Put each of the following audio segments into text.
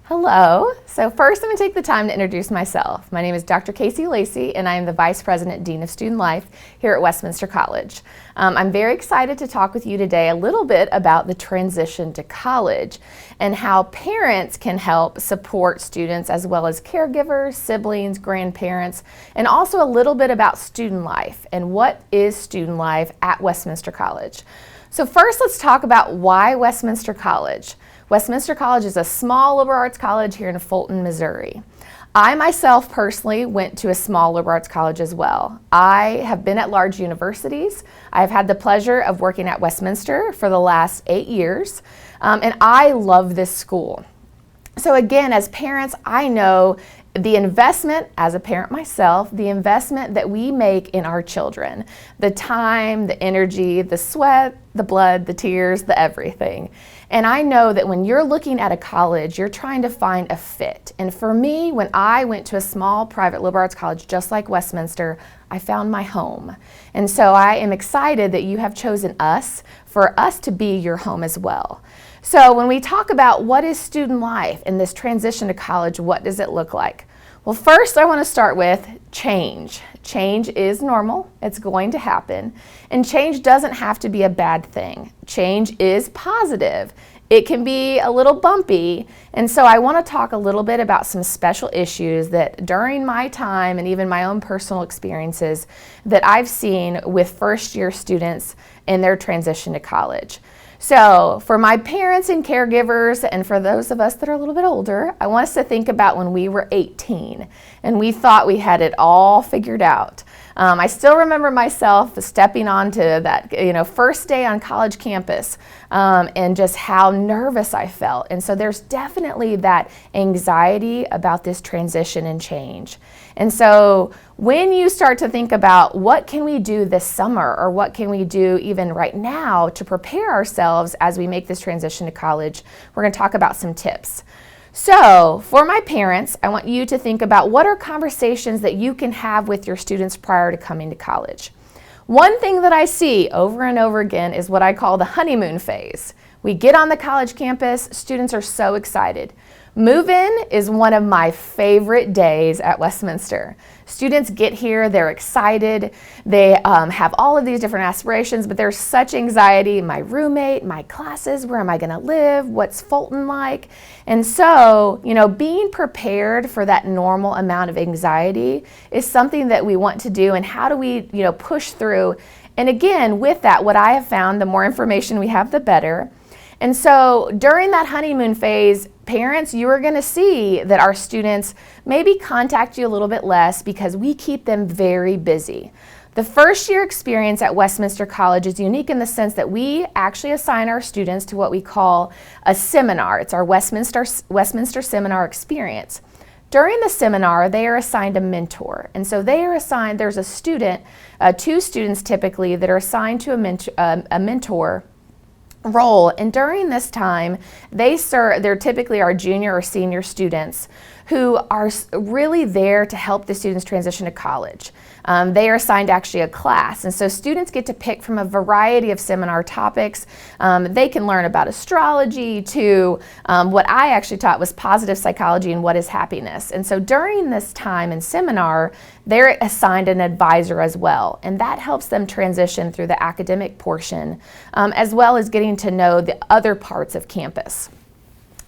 Hello. So first I'm going to take the time to introduce myself. My name is Dr. Casey Lacey and I am the Vice President Dean of Student Life here at Westminster College. I'm very excited to talk with you today a little bit about the transition to college and how parents can help support students as well as caregivers, siblings, grandparents, and also a little bit about student life and what is student life at Westminster College. So first let's talk about why Westminster College. Westminster College is a small liberal arts college here in Fulton, Missouri. I myself personally went to a small liberal arts college as well. I have been at large universities. I've had the pleasure of working at Westminster for the last 8 years, and I love this school. So again, as parents, I know the investment, as a parent myself, the investment that we make in our children, the time, the energy, the sweat, the blood, the tears, the everything. And I know that when you're looking at a college, you're trying to find a fit. And for me, when I went to a small private liberal arts college just like Westminster, I found my home. And so I am excited that you have chosen us for us to be your home as well. So when we talk about what is student life and this transition to college, what does it look like? Well, first I want to start with change. Change is normal, it's going to happen, and change doesn't have to be a bad thing. Change is positive. It can be a little bumpy, and so I want to talk a little bit about some special issues that during my time and even my own personal experiences that I've seen with first-year students in their transition to college. So for my parents and caregivers, and for those of us that are a little bit older, I want us to think about when we were 18 and we thought we had it all figured out. I still remember myself stepping onto that first day on college campus and just how nervous I felt. And so there's definitely that anxiety about this transition and change. And so when you start to think about what can we do this summer or what can we do even right now to prepare ourselves as we make this transition to college, we're going to talk about some tips. So for my parents, I want you to think about what are conversations that you can have with your students prior to coming to college. One thing that I see over and over again is what I call the honeymoon phase. We get on the college campus, students are so excited. Move-in is one of my favorite days at Westminster. Students get here, they're excited, they have all of these different aspirations, but there's such anxiety. My roommate, my classes, where am I going to live, what's Fulton like? And so, being prepared for that normal amount of anxiety is something that we want to do, and how do we, push through? And again, with that, what I have found, the more information we have, the better. And so during that honeymoon phase, parents, you are going to see that our students maybe contact you a little bit less because we keep them very busy. The first year experience at Westminster College is unique in the sense that we actually assign our students to what we call a seminar. It's our Westminster Seminar experience. During the seminar, they are assigned a mentor. And so they are assigned, there's a student, 2 students typically, that are assigned to a mentor role, and during this time they're typically our junior or senior students who are really there to help the students transition to college. They are assigned actually a class, and so students get to pick from a variety of seminar topics. They can learn about astrology to what I actually taught was positive psychology and what is happiness. And so during this time in seminar, they're assigned an advisor as well, and that helps them transition through the academic portion as well as getting to know the other parts of campus.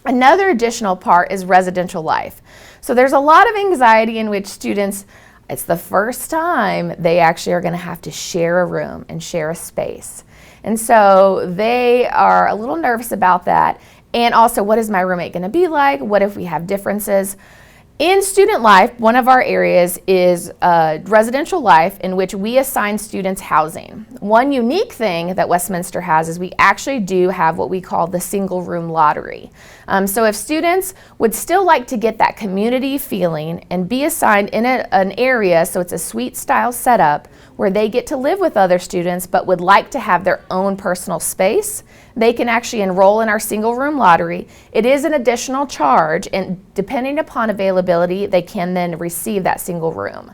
Another additional part is residential life. So there's a lot of anxiety in which students, it's the first time they actually are going to have to share a room and share a space. And so they are a little nervous about that. And also, what is my roommate going to be like? What if we have differences? In student life, one of our areas is residential life, in which we assign students housing. One unique thing that Westminster has is we actually do have what we call the single room lottery. So if students would still like to get that community feeling and be assigned in an area, so it's a suite style setup where they get to live with other students but would like to have their own personal space, they can actually enroll in our single room lottery. It is an additional charge, and depending upon availability, they can then receive that single room.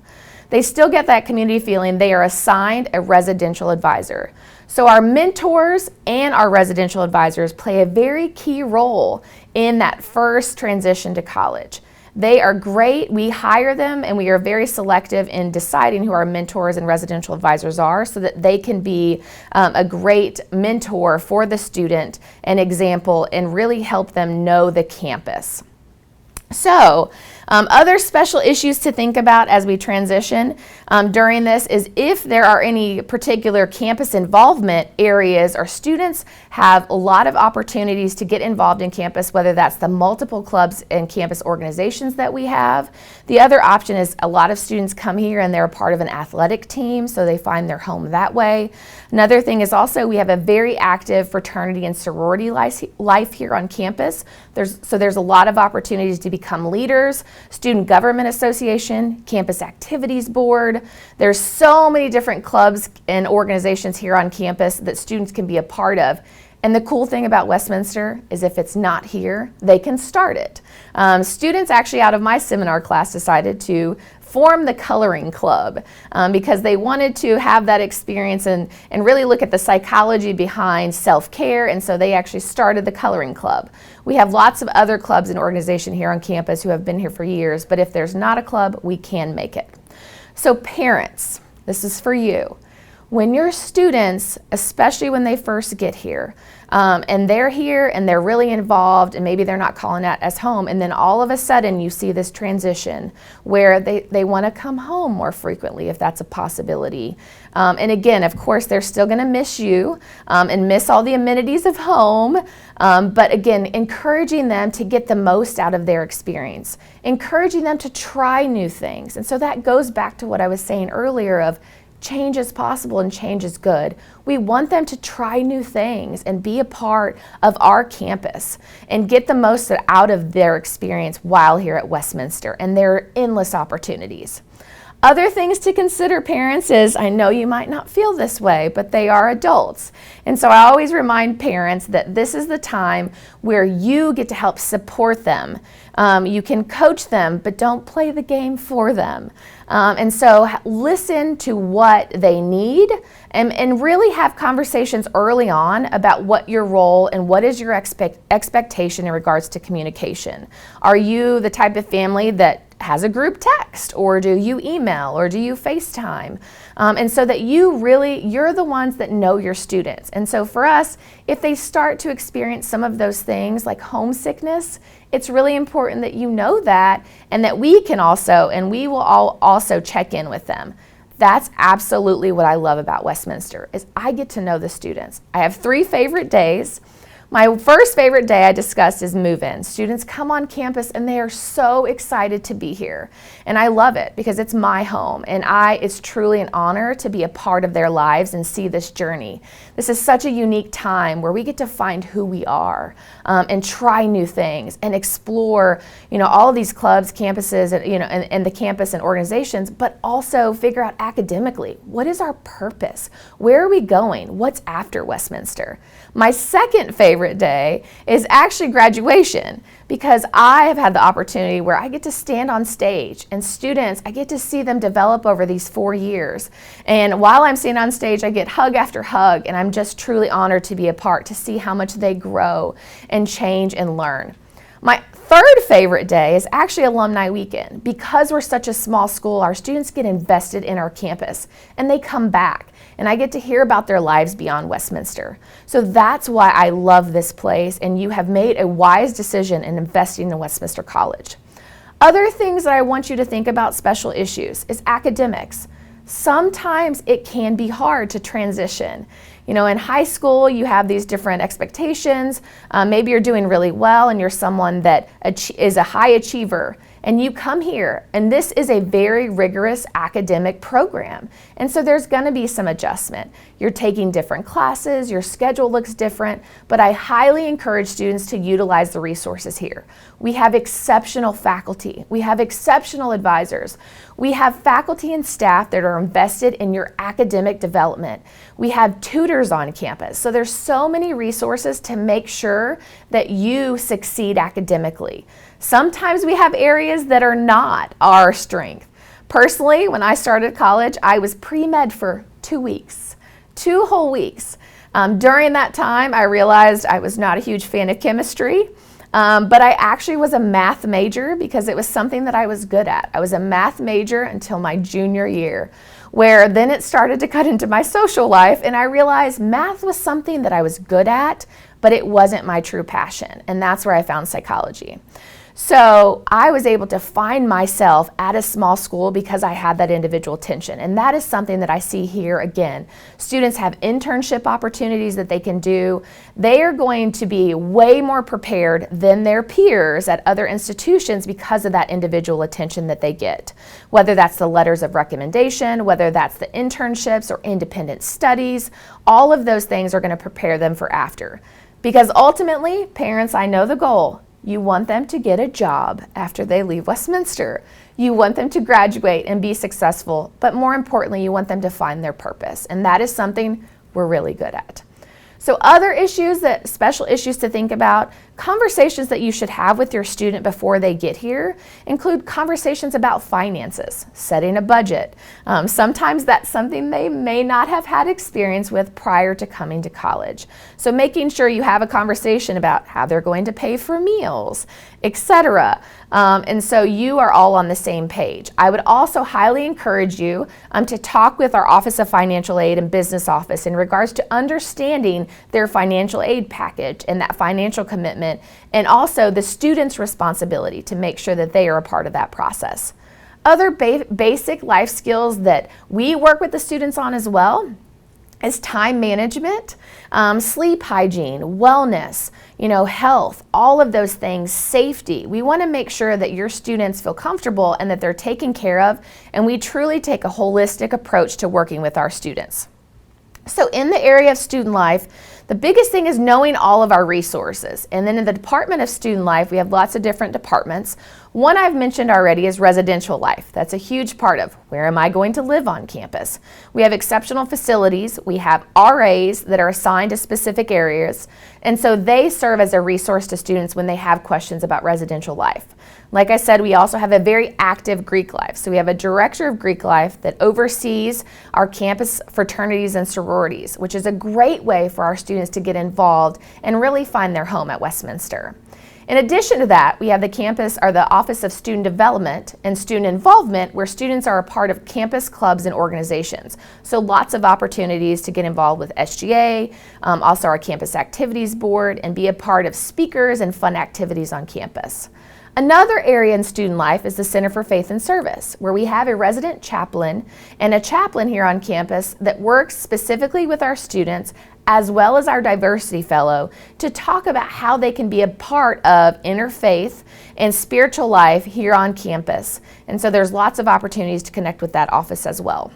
They still get that community feeling. They are assigned a residential advisor. So our mentors and our residential advisors play a very key role in that first transition to college. They are great. We hire them, and we are very selective in deciding who our mentors and residential advisors are so that they can be a great mentor for the student, an example, and really help them know the campus. So, other special issues to think about as we transition during this is if there are any particular campus involvement areas or students have a lot of opportunities to get involved in campus, whether that's the multiple clubs and campus organizations that we have. The other option is a lot of students come here and they're a part of an athletic team, so they find their home that way. Another thing is also we have a very active fraternity and sorority life here on campus. There's a lot of opportunities to become leaders. Student Government Association, Campus Activities Board. There's so many different clubs and organizations here on campus that students can be a part of. And the cool thing about Westminster is if it's not here, they can start it. Students actually out of my seminar class decided to form the coloring club because they wanted to have that experience and really look at the psychology behind self-care, and so they actually started the coloring club. We have lots of other clubs and organizations here on campus who have been here for years, but if there's not a club, we can make it. So parents, this is for you. When your students, especially when they first get here, and they're here and they're really involved and maybe they're not calling that as home, and then all of a sudden you see this transition where they want to come home more frequently if that's a possibility. And again, of course, they're still going to miss you and miss all the amenities of home, but again, encouraging them to get the most out of their experience, encouraging them to try new things. And so that goes back to what I was saying earlier of change is possible and change is good. We want them to try new things and be a part of our campus and get the most out of their experience while here at Westminster, and there are endless opportunities. Other things to consider, parents, is I know you might not feel this way, but they are adults. And so I always remind parents that this is the time where you get to help support them. You can coach them, but don't play the game for them. And so listen to what they need and really have conversations early on about what your role and what is your expectation in regards to communication. Are you the type of family that has a group text, or do you email, or do you FaceTime? And so that you're the ones that know your students. And so for us, if they start to experience some of those things like homesickness, it's really important that you know that, and that we can also, and we will all also check in with them. That's absolutely what I love about Westminster, is I get to know the students. I have 3 favorite days. My first favorite day I discussed is move-in. Students come on campus and they are so excited to be here. And I love it because it's my home, and it's truly an honor to be a part of their lives and see this journey. This is such a unique time where we get to find who we are and try new things and explore, all of these clubs, campuses, and the campus and organizations, but also figure out academically, what is our purpose? Where are we going? What's after Westminster? My second favorite day is actually graduation, because I have had the opportunity where I get to stand on stage, and students, I get to see them develop over these 4 years. And while I'm standing on stage, I get hug after hug, and I'm just truly honored to be a part, to see how much they grow and change and learn. My third favorite day is actually Alumni Weekend. Because we're such a small school, our students get invested in our campus and they come back, and I get to hear about their lives beyond Westminster. So that's why I love this place, and you have made a wise decision in investing in Westminster College. Other things that I want you to think about, special issues, is academics. Sometimes it can be hard to transition. In high school, you have these different expectations. Maybe you're doing really well and you're someone that is a high achiever, and you come here, and this is a very rigorous academic program. And so there's going to be some adjustment. You're taking different classes, your schedule looks different, but I highly encourage students to utilize the resources here. We have exceptional faculty. We have exceptional advisors. We have faculty and staff that are invested in your academic development. We have tutors on campus. So there's so many resources to make sure that you succeed academically. Sometimes we have areas that are not our strength. Personally, when I started college, I was pre-med for 2 weeks, 2 whole weeks. During that time, I realized I was not a huge fan of chemistry. But I actually was a math major because it was something that I was good at. I was a math major until my junior year, where then it started to cut into my social life, and I realized math was something that I was good at, but it wasn't my true passion, and that's where I found psychology. So I was able to find myself at a small school because I had that individual attention. And that is something that I see here again. Students have internship opportunities that they can do. They are going to be way more prepared than their peers at other institutions because of that individual attention that they get. Whether that's the letters of recommendation, whether that's the internships or independent studies, all of those things are going to prepare them for after. Because ultimately, parents, I know the goal. You want them to get a job after they leave Westminster. You want them to graduate and be successful, but more importantly, you want them to find their purpose, and that is something we're really good at. So other issues, special issues to think about, conversations that you should have with your student before they get here include conversations about finances, setting a budget. Sometimes that's something they may not have had experience with prior to coming to college. So making sure you have a conversation about how they're going to pay for meals, etc. And so you are all on the same page. I would also highly encourage you to talk with our Office of Financial Aid and Business Office in regards to understanding their financial aid package and that financial commitment, and also the student's responsibility to make sure that they are a part of that process. Other basic life skills that we work with the students on as well is time management, sleep hygiene, wellness, health, all of those things, safety. We want to make sure that your students feel comfortable and that they're taken care of, and we truly take a holistic approach to working with our students. So in the area of student life, the biggest thing is knowing all of our resources. And then in the Department of Student Life, we have lots of different departments. One I've mentioned already is residential life. That's a huge part of where am I going to live on campus. We have exceptional facilities. We have RAs that are assigned to specific areas. And so they serve as a resource to students when they have questions about residential life. Like I said, we also have a very active Greek life. So we have a director of Greek life that oversees our campus fraternities and sororities, which is a great way for our students to get involved and really find their home at Westminster. In addition to that, we have the Office of Student Development and Student Involvement, where students are a part of campus clubs and organizations. So lots of opportunities to get involved with SGA, also our Campus Activities Board, and be a part of speakers and fun activities on campus. Another area in student life is the Center for Faith and Service, where we have a resident chaplain and a chaplain here on campus that works specifically with our students as well as our diversity fellow to talk about how they can be a part of interfaith and spiritual life here on campus. And so there's lots of opportunities to connect with that office as well.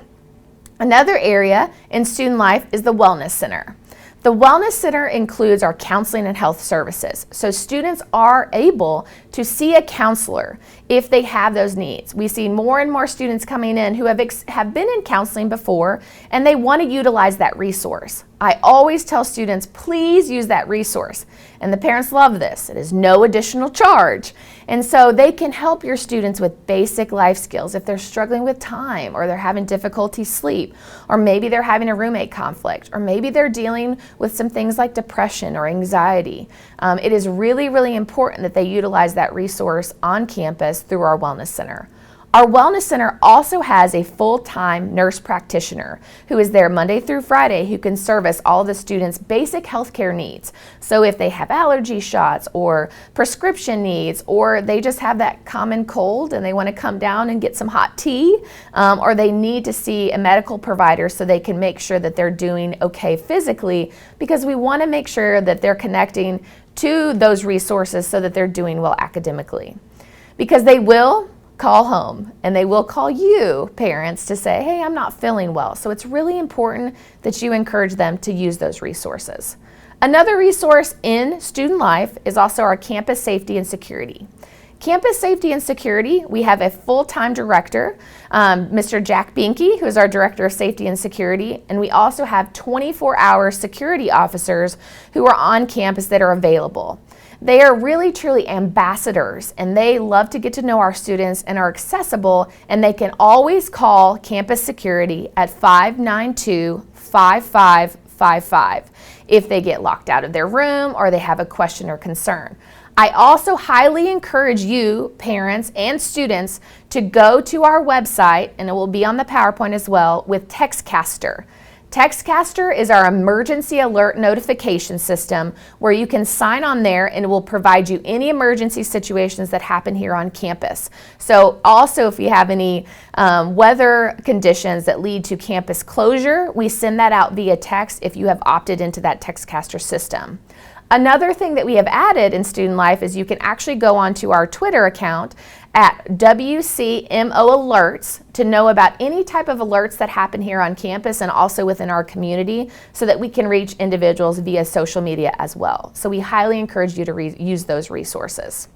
Another area in student life is the Wellness Center. The Wellness Center includes our counseling and health services. So students are able to see a counselor if they have those needs. We see more and more students coming in who have been in counseling before, and they want to utilize that resource. I always tell students, please use that resource. And the parents love this. It is no additional charge. And so they can help your students with basic life skills if they're struggling with time, or they're having difficulty sleep, or maybe they're having a roommate conflict, or maybe they're dealing with some things like depression or anxiety. It is really, really important that they utilize that resource on campus through our Wellness Center. Our Wellness Center also has a full-time nurse practitioner who is there Monday through Friday who can service all the students' basic healthcare needs. So if they have allergy shots or prescription needs, or they just have that common cold and they want to come down and get some hot tea, or they need to see a medical provider so they can make sure that they're doing okay physically, because we want to make sure that they're connecting to those resources so that they're doing well academically. Because they will call home and they will call you, parents, to say, hey, I'm not feeling well. So it's really important that you encourage them to use those resources. Another resource in student life is also our campus safety and security. Campus safety and security, we have a full-time director, Mr. Jack Binky, who is our director of safety and security, and we also have 24-hour security officers who are on campus that are available. They are really, truly ambassadors, and they love to get to know our students and are accessible, and they can always call campus security at 592-5555 if they get locked out of their room or they have a question or concern. I also highly encourage you, parents and students, to go to our website, and it will be on the PowerPoint as well, with TextCaster. TextCaster is our emergency alert notification system where you can sign on there and it will provide you any emergency situations that happen here on campus. So also if you have any weather conditions that lead to campus closure, we send that out via text if you have opted into that TextCaster system. Another thing that we have added in Student Life is you can actually go onto our Twitter account at WCMO Alerts to know about any type of alerts that happen here on campus and also within our community so that we can reach individuals via social media as well. So we highly encourage you to use those resources.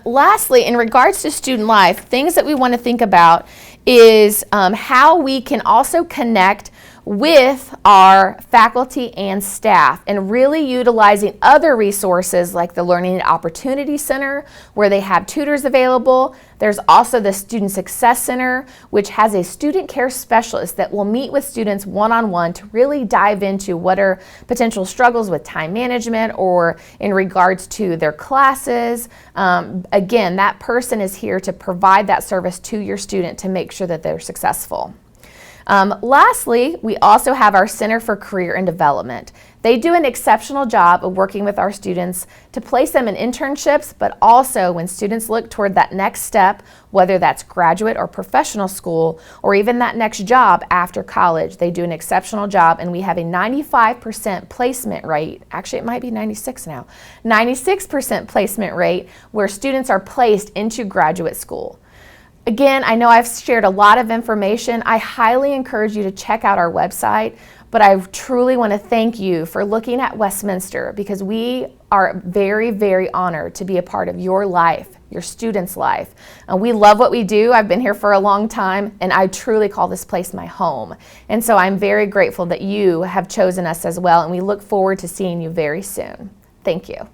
Lastly, in regards to Student Life, things that we want to think about is how we can also connect with our faculty and staff and really utilizing other resources like the Learning and Opportunity Center where they have tutors available. There's also the Student Success Center, which has a student care specialist that will meet with students one-on-one to really dive into what are potential struggles with time management or in regards to their classes. Again, that person is here to provide that service to your student to make sure that they're successful. Lastly, we also have our Center for Career and Development. They do an exceptional job of working with our students to place them in internships, but also when students look toward that next step, whether that's graduate or professional school, or even that next job after college, they do an exceptional job, and we have a 95% placement rate. Actually, it might be 96 now. 96% placement rate where students are placed into graduate school. Again, I know I've shared a lot of information. I highly encourage you to check out our website, but I truly want to thank you for looking at Westminster because we are very, very honored to be a part of your life, your students' life. We love what we do. I've been here for a long time, and I truly call this place my home. And so I'm very grateful that you have chosen us as well, and we look forward to seeing you very soon. Thank you.